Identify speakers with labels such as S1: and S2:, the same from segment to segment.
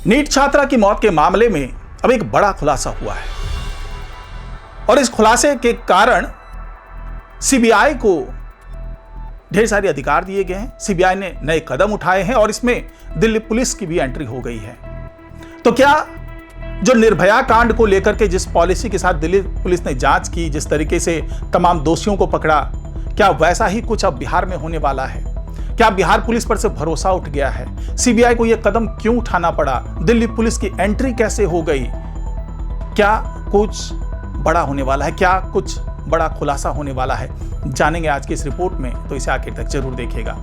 S1: NEET छात्रा की मौत के मामले में अब एक बड़ा खुलासा हुआ है और इस खुलासे के कारण सीबीआई को ढेर सारे अधिकार दिए गए हैं। सीबीआई ने नए कदम उठाए हैं और इसमें दिल्ली पुलिस की भी एंट्री हो गई है। तो क्या जो निर्भया कांड को लेकर के जिस पॉलिसी के साथ दिल्ली पुलिस ने जांच की, जिस तरीके से तमाम दोषियों को पकड़ा, क्या वैसा ही कुछ अब बिहार में होने वाला है? क्या बिहार पुलिस पर से भरोसा उठ गया है? सीबीआई को यह कदम क्यों उठाना पड़ा? दिल्ली पुलिस की एंट्री कैसे हो गई? क्या कुछ बड़ा होने वाला है? क्या कुछ बड़ा खुलासा होने वाला है? जानेंगे आज की इस रिपोर्ट में, तो इसे आखिर तक जरूर देखिएगा।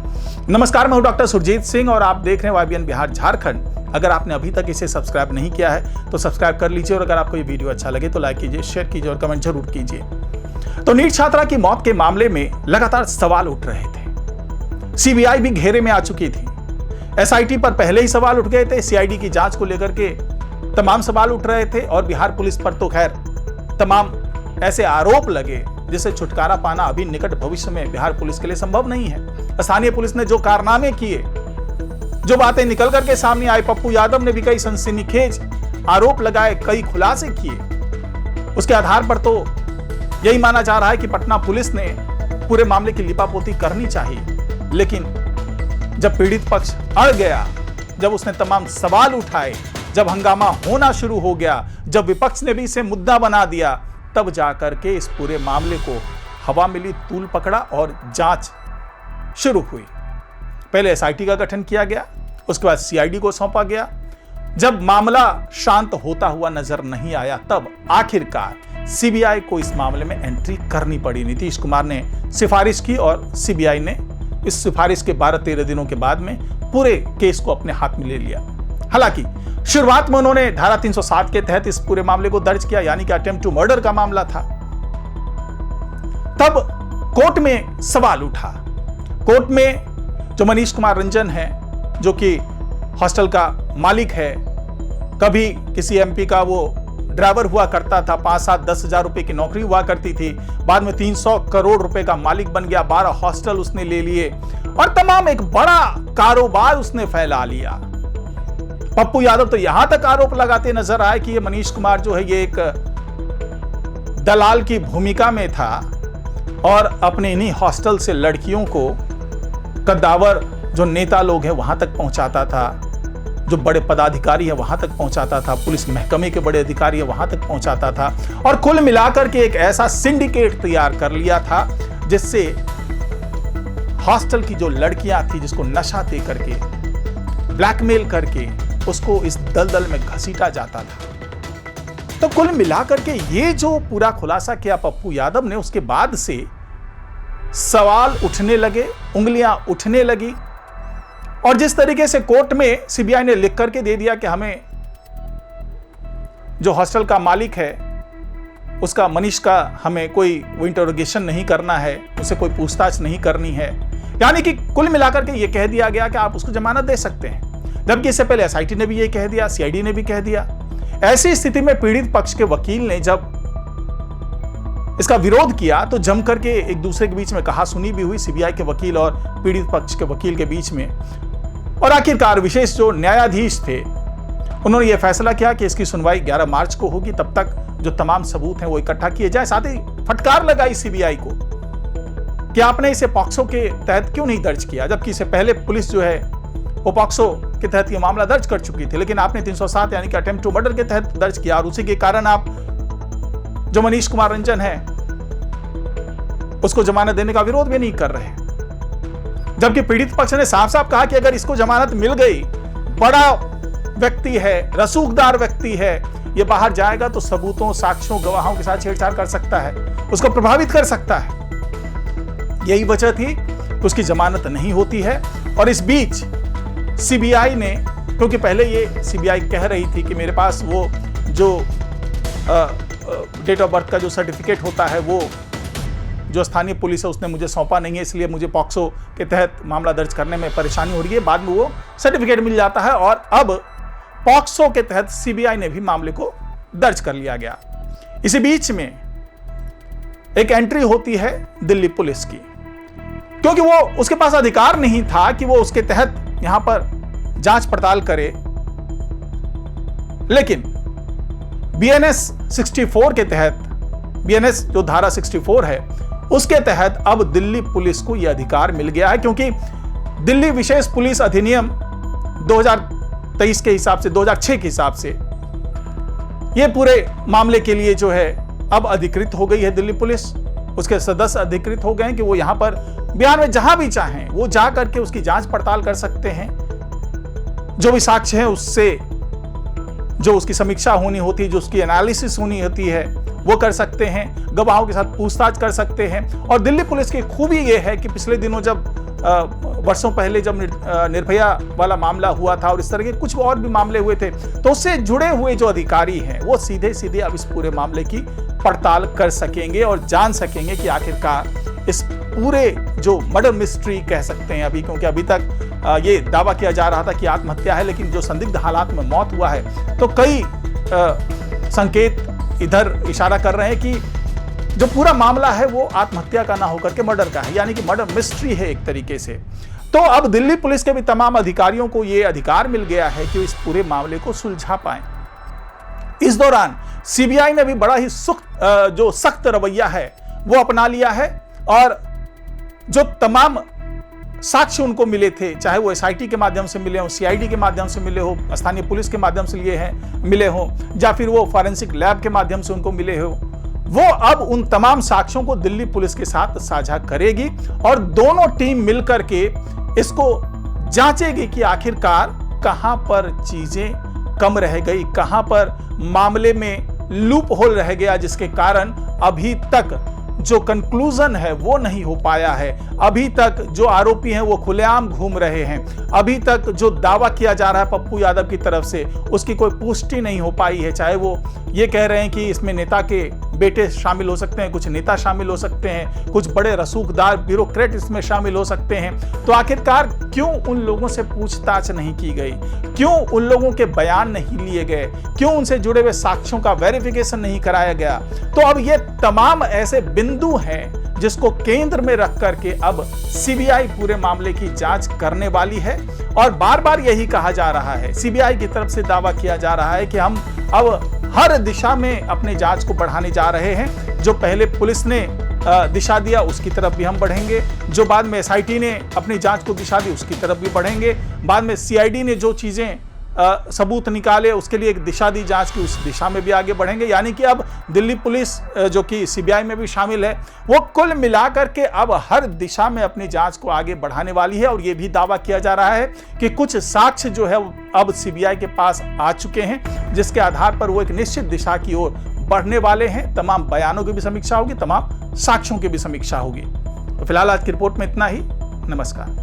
S1: नमस्कार, मैं हूं डॉक्टर सुरजीत सिंह और आप देख रहे हैं YBN बिहार झारखंड। अगर आपने अभी तक इसे सब्सक्राइब नहीं किया है तो सब्सक्राइब कर लीजिए और अगर आपको ये वीडियो अच्छा लगे तो लाइक कीजिए, शेयर कीजिए और कमेंट जरूर कीजिए। तो नीट छात्रा की मौत के मामले में लगातार सवाल उठ रहे थे। सीबीआई भी घेरे में आ चुकी थी। एसआईटी पर पहले ही सवाल उठ गए थे, सीआईडी की जांच को लेकर के तमाम सवाल उठ रहे थे और बिहार पुलिस पर तो खैर तमाम ऐसे आरोप लगे जिससे छुटकारा पाना अभी निकट भविष्य में बिहार पुलिस के लिए संभव नहीं है। स्थानीय पुलिस ने जो कारनामे किए, जो बातें निकल करके सामने आई, पप्पू यादव ने भी कई सनसनीखेज आरोप लगाए, कई खुलासे किए, उसके आधार पर तो यही माना जा रहा है कि पटना पुलिस ने पूरे मामले की लिपापोती करनी चाहिए। लेकिन जब पीड़ित पक्ष अड़ गया, जब उसने तमाम सवाल उठाए, जब हंगामा होना शुरू हो गया, जब विपक्ष ने भी इसे मुद्दा बना दिया, तब जाकर के इस पूरे मामले को हवा मिली, तूल पकड़ा और जांच शुरू हुई। पहले एसआईटी का गठन किया गया, उसके बाद सीआईडी को सौंपा गया। जब मामला शांत होता हुआ नजर नहीं आया, तब आखिरकार सीबीआई को इस मामले में एंट्री करनी पड़ी। नीतीश कुमार ने सिफारिश की और सीबीआई ने इस सिफारिश के 12-13 दिनों के बाद में पूरे केस को अपने हाथ में ले लिया। हालांकि शुरुआत में उन्होंने धारा 307 के तहत इस पूरे मामले को दर्ज किया, यानी कि अटेम्प्ट टू मर्डर का मामला था। तब कोर्ट में सवाल उठा। कोर्ट में जो मनीष कुमार रंजन है, जो कि हॉस्टल का मालिक है, कभी किसी एमपी का वो ड्राइवर हुआ करता था, 5-7-10 हजार रुपए की नौकरी हुआ करती थी, बाद में 300 करोड़ रुपए का मालिक बन गया, 12 हॉस्टल उसने ले लिए और तमाम एक बड़ा कारोबार उसने फैला लिया। पप्पू यादव तो यहां तक आरोप लगाते नजर आए कि ये मनीष कुमार जो है ये एक दलाल की भूमिका में था और अपने इन्हीं हॉस्टल से लड़कियों को कद्दावर जो नेता लोग हैं वहां तक पहुंचाता था, जो बड़े पदाधिकारी है वहां तक पहुंचाता था, पुलिस महकमे के बड़े अधिकारी है वहां तक पहुंचाता था और कुल मिलाकर के एक ऐसा सिंडिकेट तैयार कर लिया था जिससे हॉस्टल की जो लड़कियां थी, जिसको नशा दे करके, ब्लैकमेल करके उसको इस दलदल में घसीटा जाता था। तो कुल मिलाकर के ये जो पूरा खुलासा किया पप्पू यादव ने, उसके बाद से सवाल उठने लगे, उंगलियां उठने लगी और जिस तरीके से कोर्ट में सीबीआई ने लिख करके दे दिया कि हमें जो हॉस्टल का मालिक है उसका, मनीष का, हमें कोई वो इंटरोगेशन नहीं करना है, उसे कोई पूछताछ नहीं करनी है, यानी कि कुल मिलाकर के ये कह दिया गया कि आप उसको जमानत दे सकते हैं। जबकि इससे पहले एसआईटी ने भी ये कह दिया, सीआईडी ने भी कह दिया। ऐसी स्थिति में पीड़ित पक्ष के वकील ने जब इसका विरोध किया तो जम करके एक दूसरे के बीच में कहासुनी भी हुई, सीबीआई के वकील और पीड़ित पक्ष के वकील के बीच में। और आखिरकार विशेष जो न्यायाधीश थे उन्होंने यह फैसला किया कि इसकी सुनवाई 11 मार्च को होगी, तब तक जो तमाम सबूत हैं वो इकट्ठा किए जाए। साथ ही फटकार लगाई सीबीआई को कि आपने इसे पॉक्सो के तहत क्यों नहीं दर्ज किया, जबकि इससे पहले पुलिस जो है वो पॉक्सो के तहत ये मामला दर्ज कर चुकी थी, लेकिन आपने 307 यानी कि अटेम्प्ट टू मर्डर के तहत दर्ज किया और उसी के कारण आप जो मनीष कुमार रंजन है उसको जमानत देने का विरोध भी नहीं कर रहे। जबकि पीड़ित पक्ष ने साफ साफ कहा कि अगर इसको जमानत मिल गई, बड़ा व्यक्ति है, रसूखदार व्यक्ति है, ये बाहर जाएगा तो सबूतों, साक्ष्यों, गवाहों के साथ छेड़छाड़ कर सकता है, उसको प्रभावित कर सकता है। यही वजह थी कि उसकी जमानत नहीं होती है। और इस बीच सीबीआई ने, क्योंकि पहले ये सीबीआई कह रही थी कि मेरे पास वो जो डेट ऑफ बर्थ का जो सर्टिफिकेट होता है वो जो स्थानीय पुलिस है उसने मुझे सौंपा नहीं है, इसलिए मुझे पॉक्सो के तहत मामला दर्ज करने में परेशानी हो रही है। बाद में वो सर्टिफिकेट मिल जाता है और अब पॉक्सो के तहत सीबीआई ने भी मामले को दर्ज कर लिया गया। इसी बीच में एक एंट्री होती है दिल्ली पुलिस की, क्योंकि वो उसके पास अधिकार नहीं था कि वो उसके तहत यहां पर जांच पड़ताल करे, लेकिन बीएनएस 64 के तहत, बीएनएस जो धारा 64 है उसके तहत अब दिल्ली पुलिस को यह अधिकार मिल गया है, क्योंकि दिल्ली विशेष पुलिस अधिनियम 2023 के हिसाब से, 2006 के हिसाब से यह पूरे मामले के लिए जो है अब अधिकृत हो गई है दिल्ली पुलिस। उसके सदस्य अधिकृत हो गए हैं कि वो यहां पर बिहार में जहां भी चाहें वो जा करके उसकी जांच पड़ताल कर सकते हैं। जो भी साक्ष्य है उससे जो उसकी समीक्षा होनी होती है, जो उसकी एनालिसिस होनी होती है वो कर सकते हैं, गवाहों के साथ पूछताछ कर सकते हैं। और दिल्ली पुलिस की खूबी ये है कि पिछले दिनों जब वर्षों पहले जब निर्भया वाला मामला हुआ था और इस तरह के कुछ और भी मामले हुए थे, तो उससे जुड़े हुए जो अधिकारी हैं वो सीधे सीधे अब इस पूरे मामले की पड़ताल कर सकेंगे और जान सकेंगे कि आखिरकार इस पूरे जो मर्डर मिस्ट्री कह सकते हैं अभी, क्योंकि अभी तक ये दावा किया जा रहा था कि आत्महत्या है, लेकिन जो संदिग्ध हालात में मौत हुआ है तो कई संकेत इधर इशारा कर रहे हैं कि जो पूरा मामला है वो आत्महत्या का ना होकर के मर्डर का है, यानी कि मर्डर मिस्ट्री है एक तरीके से। तो अब दिल्ली पुलिस के भी तमाम अधिकारियों को ये अधिकार मिल गया है कि इस पूरे मामले को सुलझा पाएं। इस दौरान सीबीआई ने भी बड़ा ही जो सख्त रवैया है वो अपना लिया है और जो तमाम साक्ष्य उनको मिले थे, चाहे वो एसआईटी के माध्यम से मिले हो, सीआईडी के माध्यम से मिले हो, स्थानीय पुलिस के माध्यम से मिले हो, या फिर वो फॉरेंसिक लैब के माध्यम से उनको मिले हो, वो अब उन तमाम साक्ष्यों को दिल्ली पुलिस के साथ साझा करेगी और दोनों टीम मिलकर के इसको जांचेगी कि आखिरकार कहां पर चीजें कम रह गई, कहां पर मामले में लूप होल रह गया, जिसके कारण अभी तक जो कंक्लूजन है वो नहीं हो पाया है। अभी तक जो आरोपी हैं वो खुलेआम घूम रहे हैं। अभी तक जो दावा किया जा रहा है पप्पू यादव की तरफ से उसकी कोई पुष्टि नहीं हो पाई है। चाहे वो ये कह रहे हैं कि इसमें नेता के बेटे शामिल हो सकते हैं, कुछ नेता शामिल हो सकते हैं, कुछ बड़े रसूखदार ब्यूरोक्रेट इसमें शामिल हो सकते हैं। तो आखिरकार क्यों उन लोगों से पूछताछ नहीं की गई, क्यों उन लोगों के बयान नहीं लिए गए, क्यों उनसे जुड़े हुए साक्ष्यों का वेरिफिकेशन नहीं कराया गया। तो अब ये तमाम ऐसे बिंदु हैं जिसको केंद्र में रख करके अब सीबीआई पूरे मामले की जांच करने वाली है। और बार बार यही कहा जा रहा है, सीबीआई की तरफ से दावा किया जा रहा है कि हम अब हर दिशा में अपने जांच को बढ़ाने जा रहे हैं। जो पहले पुलिस ने दिशा दिया उसकी तरफ भी हम बढ़ेंगे, जो बाद में एसआईटी ने अपनी जांच को दिशा दी उसकी तरफ भी बढ़ेंगे, बाद में सीआईडी ने जो चीजें सबूत निकाले उसके लिए एक दिशा दी जांच की, उस दिशा में भी आगे बढ़ेंगे। यानी कि अब दिल्ली पुलिस जो कि सीबीआई में भी शामिल है वो कुल मिलाकर के अब हर दिशा में अपनी जांच को आगे बढ़ाने वाली है। और ये भी दावा किया जा रहा है कि कुछ साक्ष्य जो है अब सीबीआई के पास आ चुके हैं, जिसके आधार पर वो एक निश्चित दिशा की ओर बढ़ने वाले हैं। तमाम बयानों की भी समीक्षा होगी, तमाम साक्ष्यों की भी समीक्षा होगी। तो फिलहाल आज की रिपोर्ट में इतना ही। नमस्कार।